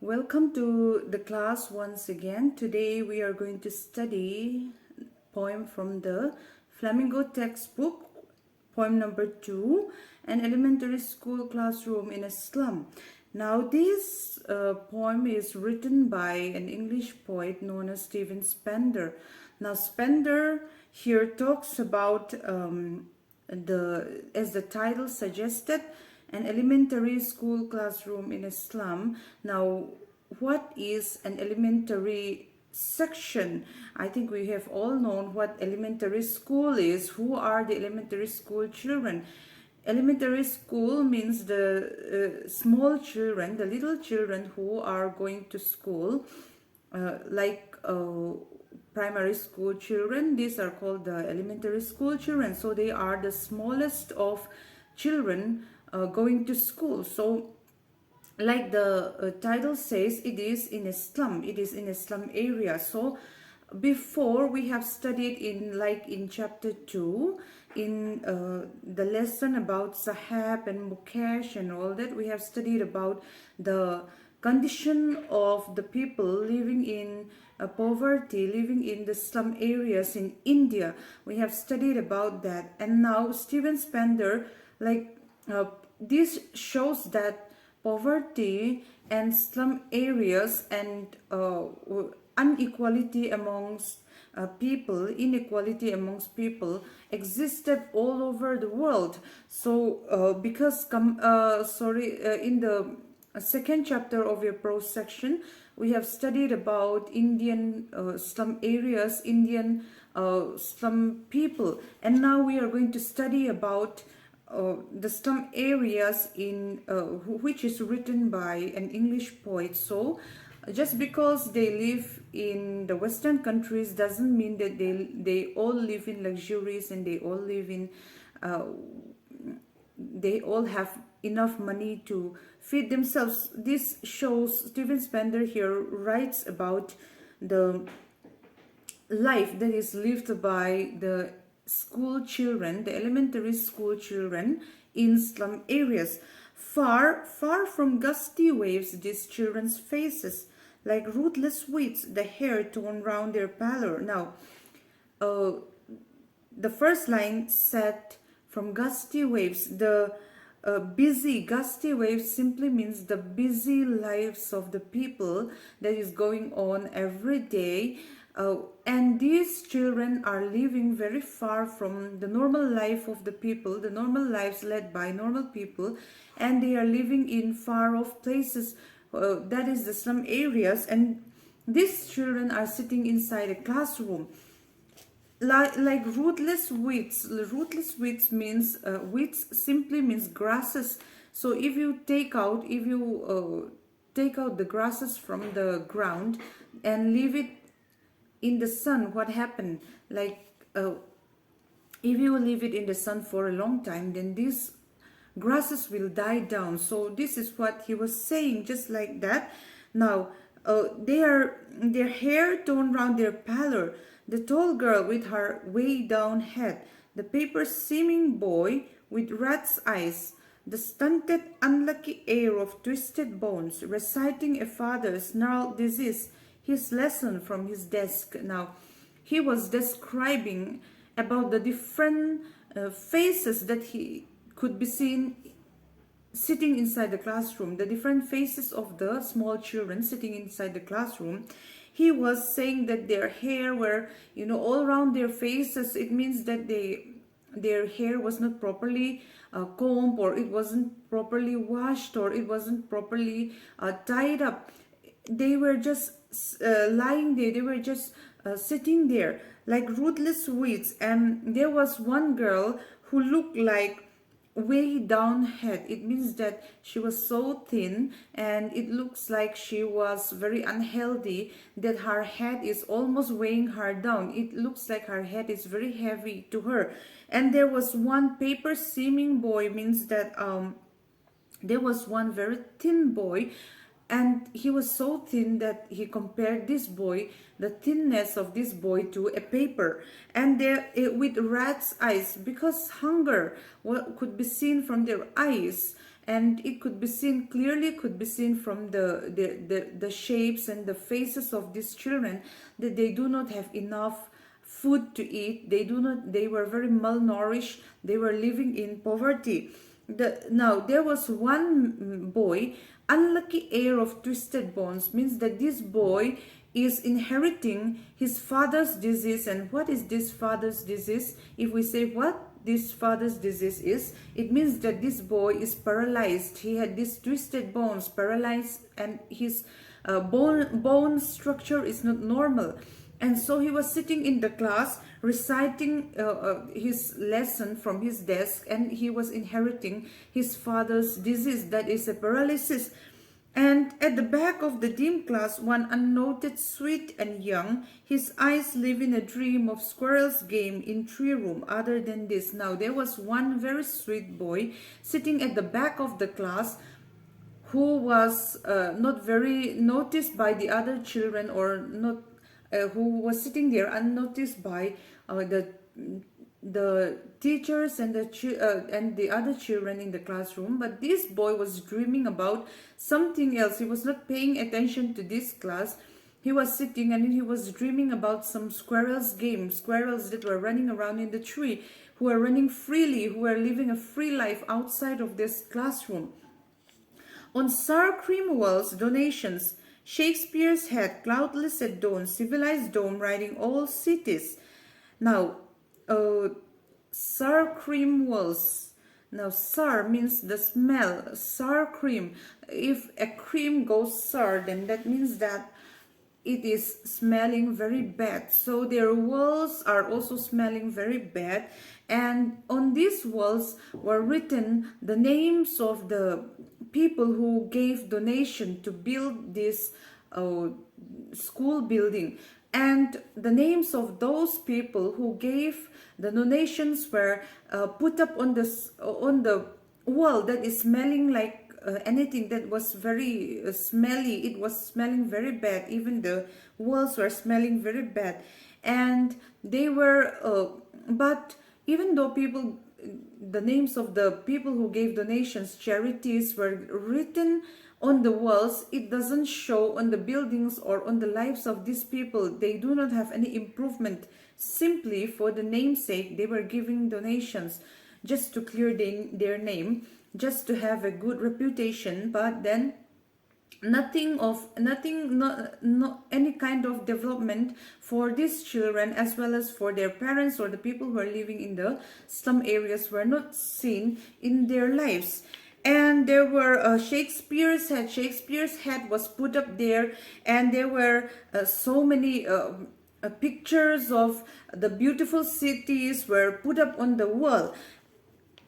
Welcome to the class once again. Today we are going to study poem from the Flamingo textbook, poem number 2, an elementary school classroom in a slum. Now this poem is written by an English poet known as Stephen Spender. Now Spender here talks about as the title suggested, an elementary school classroom in a slum. Now, what is an elementary section? I think we have all known what elementary school is. Who are the elementary school children? Elementary school means the small children, the little children who are going to school, like primary school children. These are called the elementary school children. So they are the smallest of children going to school. So like the title says, it is in a slum, it is in a slum area. So before we have studied in chapter 2 in the lesson about Sahab and Mukesh and all that, we have studied about the condition of the people living in poverty, living in the slum areas in India. We have studied about that, and now Stephen Spender, this shows that poverty and slum areas and inequality amongst inequality amongst people existed all over the world. So in the second chapter of your prose section, we have studied about Indian slum areas, Indian slum people, and now we are going to study about the slum areas in which is written by an English poet. So just because they live in the Western countries doesn't mean that they all live in luxuries and they all have enough money to feed themselves. This shows Stephen Spender here writes about the life that is lived by the school children, the elementary school children in slum areas. Far from gusty waves, these children's faces, like ruthless weeds, the hair torn round their pallor. Now, the first line said, from gusty waves. The busy, gusty waves simply means the busy lives of the people that is going on every day. And these children are living very far from the normal life of the people, the normal lives led by normal people, and they are living in far off places, that is the slum areas, and these children are sitting inside a classroom. Like rootless weeds. Rootless weeds means weeds simply means grasses. So if you take out the grasses from the ground and leave it in the sun, what happened? If you leave it in the sun for a long time, then these grasses will die down. So this is what he was saying, just like that. Now their hair torn round their pallor, the tall girl with her way down head, the paper-seeming boy with rat's eyes, the stunted, unlucky heir of twisted bones, reciting a father's gnarled disease, his lesson from his desk. Now, he was describing about the different faces that he could be seen sitting inside the classroom, the different faces of the small children sitting inside the classroom. He was saying that their hair were, all around their faces. It means that their hair was not properly combed, or it wasn't properly washed, or it wasn't properly tied up. They were just lying there. They were just sitting there like ruthless weeds. And there was one girl who looked like way down head. It means that she was so thin, and it looks like she was very unhealthy, that her head is almost weighing her down. It looks like her head is very heavy to her. And there was one paper seeming boy, means that there was one very thin boy, and he was so thin that he compared the thinness of this boy to a paper. And there, with rat's eyes, because hunger could be seen from their eyes, and it could be seen clearly, could be seen from the shapes and the faces of these children, that they do not have enough food to eat. They were very malnourished. They were living in poverty. Now there was one boy, unlucky heir of twisted bones, means that this boy is inheriting his father's disease. And what is this father's disease? If we say what this father's disease is, it means that this boy is paralyzed. He had these twisted bones, paralyzed, and his bone structure is not normal. And so he was sitting in the class reciting his lesson from his desk, and he was inheriting his father's disease, that is a paralysis. And at the back of the dim class, one unnoted, sweet and young, his eyes live in a dream of squirrel's game in tree room. Other than this, now there was one very sweet boy sitting at the back of the class, who was not very noticed by the other children, or not who was sitting there unnoticed by the teachers and the other children in the classroom. But this boy was dreaming about something else. He was not paying attention to this class. He was sitting and he was dreaming about some squirrels game, squirrels that were running around in the tree, who were running freely, who were living a free life outside of this classroom. On sour cream walls, donations. Shakespeare's head, cloudless at dawn, civilized dome, riding all cities. Now, sour cream walls. Now, sour means the smell. Sour cream. If a cream goes sour, then that means that it is smelling very bad. So their walls are also smelling very bad. And on these walls were written the names of the people who gave donation to build this school building. And the names of those people who gave the donations were put up on the wall that is smelling like anything that was very smelly. It was smelling very bad. Even the walls were smelling very bad. And they were, but even though the names of the people who gave donations, charities, were written on the walls, it doesn't show on the buildings or on the lives of these people. They do not have any improvement. Simply for the namesake, they were giving donations just to clear their name, just to have a good reputation. But then any kind of development for these children, as well as for their parents or the people who are living in the slum areas, were not seen in their lives. And there were Shakespeare's head was put up there, and there were so many pictures of the beautiful cities were put up on the wall.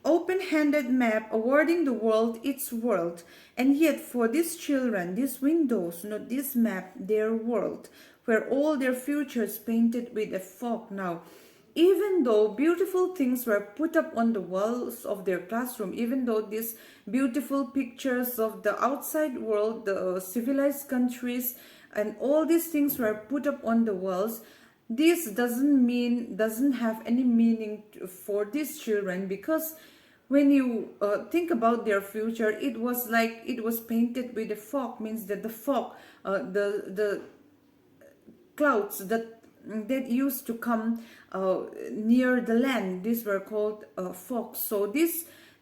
Open-handed map awarding the world its world. And yet for these children, these windows, not this map, their world, where all their futures painted with a fog. Now, even though beautiful things were put up on the walls of their classroom, even though these beautiful pictures of the outside world, the civilized countries, and all these things were put up on the walls, this doesn't have any meaning for these children, because when you think about their future, it was like it was painted with a fog. Means that the fog, the clouds that used to come near the land, these were called fog. So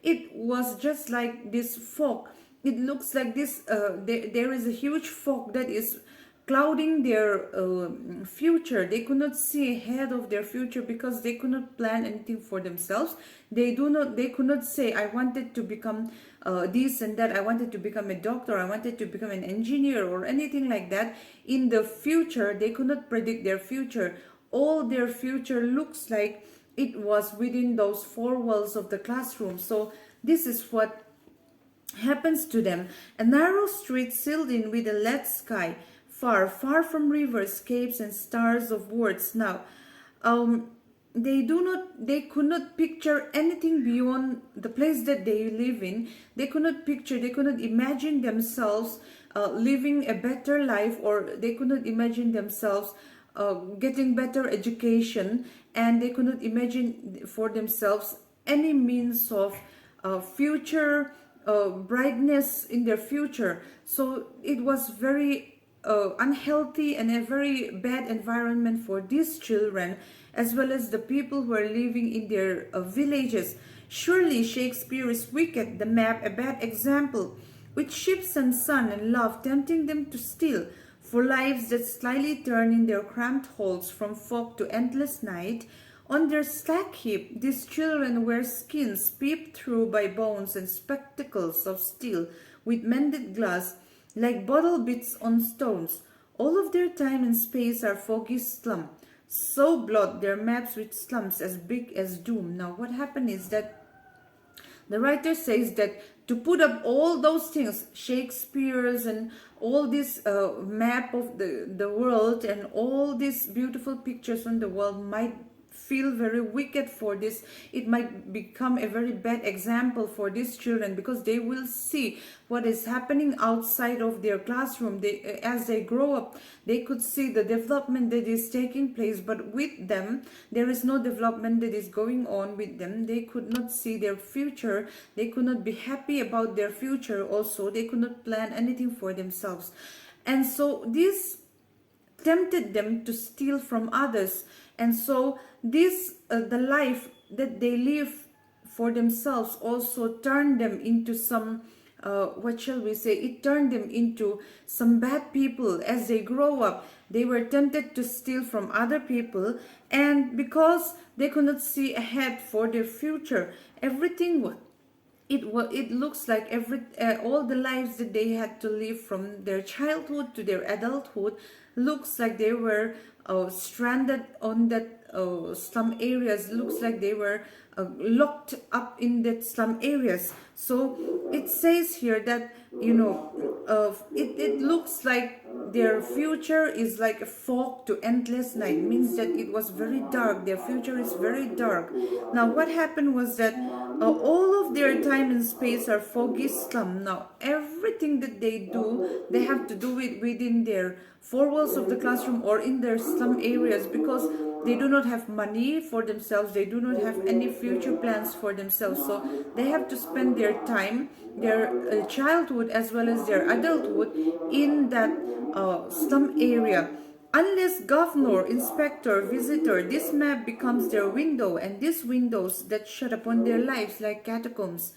it was just like this fog. It looks like this. There is a huge fog that is clouding their future. They could not see ahead of their future, because they could not plan anything for themselves. They could not say, I wanted to become this and that. I wanted to become a doctor. I wanted to become an engineer or anything like that. In the future, they could not predict their future. All their future looks like it was within those four walls of the classroom. So this is what happens to them. A narrow street sealed in with a lead sky, far, far from rivers, capes, and stars of words. Now, they could not picture anything beyond the place that they live in. They could not imagine themselves living a better life, or they could not imagine themselves getting better education, and they could not imagine for themselves any means of future brightness in their future. So it was very unhealthy and a very bad environment for these children, as well as the people who are living in their villages. Surely Shakespeare is wicked, the map a bad example, with ships and sun and love tempting them to steal, for lives that slyly turn in their cramped halls from fog to endless night. On their slack heap, these children wear skins peeped through by bones and spectacles of steel, with mended glass, like bottle bits on stones. All of their time and space are foggy slum. So blot their maps with slums as big as doom. Now what happened is that the writer says that to put up all those things, Shakespeare's and all this map of the world and all these beautiful pictures on the wall might feel very wicked for this. It might become a very bad example for these children, because they will see what is happening outside of their classroom. As they grow up, they could see the development that is taking place, but with them there is no development that is going on with them. They could not see their future, they could not be happy about their future. Also, they could not plan anything for themselves, and so this tempted them to steal from others. And so this the life that they live for themselves also turned them into some what shall we say, it turned them into some bad people. As they grow up, they were tempted to steal from other people, and because they could not see ahead for their future, everything it looks like all the lives that they had to live from their childhood to their adulthood looks like they were stranded on that slum areas. Looks like they were locked up in that slum areas. So it says here that it looks like their future is like a fog to endless night. Means that it was very dark. Their future is very dark. Now what happened was that all of their time and space are foggy slum. Now everything that they do, they have to do it within their four walls of the classroom or in their slum areas, because they do not have money for themselves, they do not have any future plans for themselves. So they have to spend their time, their childhood as well as their adulthood in that slum area. Unless governor, inspector, visitor, this map becomes their window, and these windows that shut upon their lives like catacombs.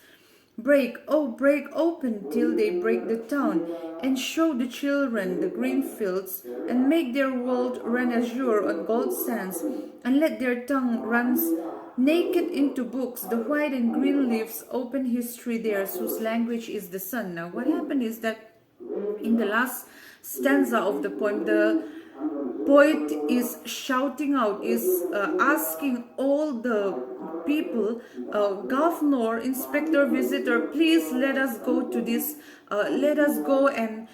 Break, oh break open till they break the town, and show the children the green fields, and make their world run azure on gold sands, and let their tongue runs naked into books, the white and green leaves open history theirs, whose language is the sun. Now what happened is that in the last stanza of the poem, the poet is shouting out, is asking all the people, governor, inspector, visitor, please let us go to this, let us go and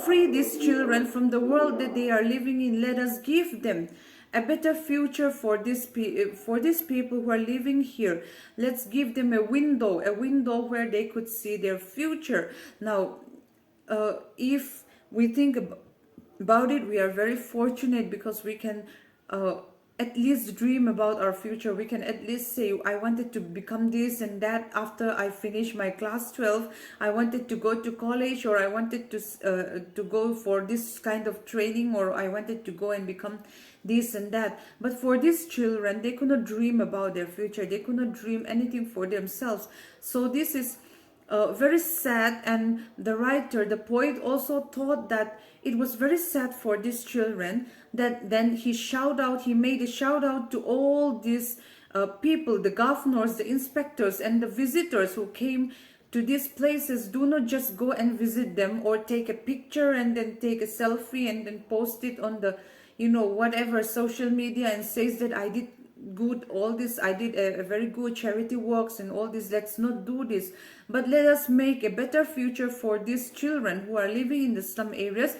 free these children from the world that they are living in. Let us give them a better future for these people who are living here. Let's give them a window where they could see their future. Now if we think about it, we are very fortunate, because we can at least dream about our future. We can at least say, I wanted to become this and that after I finish my class 12. I wanted to go to college, or I wanted to go for this kind of training, or I wanted to go and become this and that. But for these children, they could not dream about their future. They could not dream anything for themselves. So this is very sad, and the writer, the poet, also thought that it was very sad for these children. That then he made a shout out to all these people, the governors, the inspectors, and the visitors who came to these places. Do not just go and visit them or take a picture and then take a selfie and then post it on the whatever social media and says that I did good, all this, I did a very good charity works and all this. Let's not do this, but let us make a better future for these children who are living in the slum areas.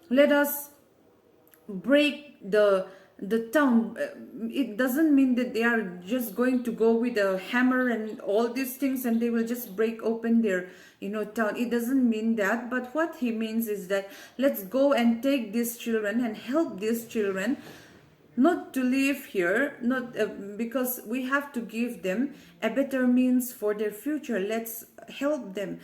Let us break the town. It doesn't mean that they are just going to go with a hammer and all these things and they will just break open their town. It doesn't mean that, but what he means is that let's go and take these children and help these children not to live here, not because we have to give them a better means for their future. Let's help them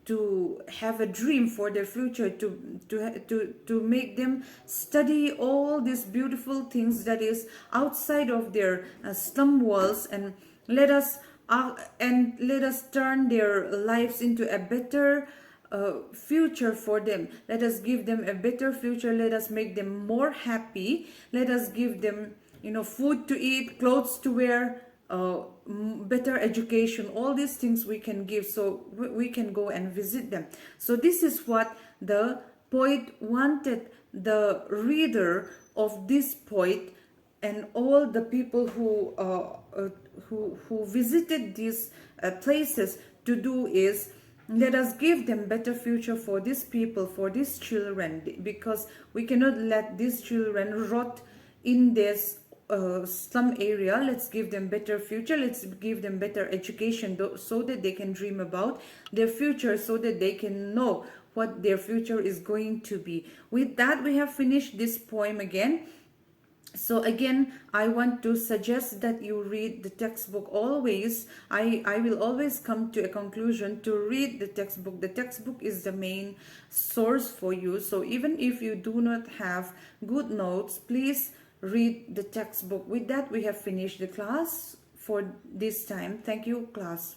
to have a dream for their future, to make them study all these beautiful things that is outside of their slum walls, and let us let us turn their lives into a better future for them. Let us give them a better future. Let us make them more happy. Let us give them, food to eat, clothes to wear, better education. All these things we can give, so we can go and visit them. So this is what the poet wanted the reader of this poet and all the people who visited these places to do is, let us give them better future for these people, for these children, because we cannot let these children rot in this slum area. Let's give them better future. Let's give them better education, so that they can dream about their future, so that they can know what their future is going to be. With that, we have finished this poem again. So again, I want to suggest that you read the textbook always. I will always come to a conclusion to read the textbook. The textbook is the main source for you. So even if you do not have good notes, please read the textbook. With that, we have finished the class for this time. Thank you, class.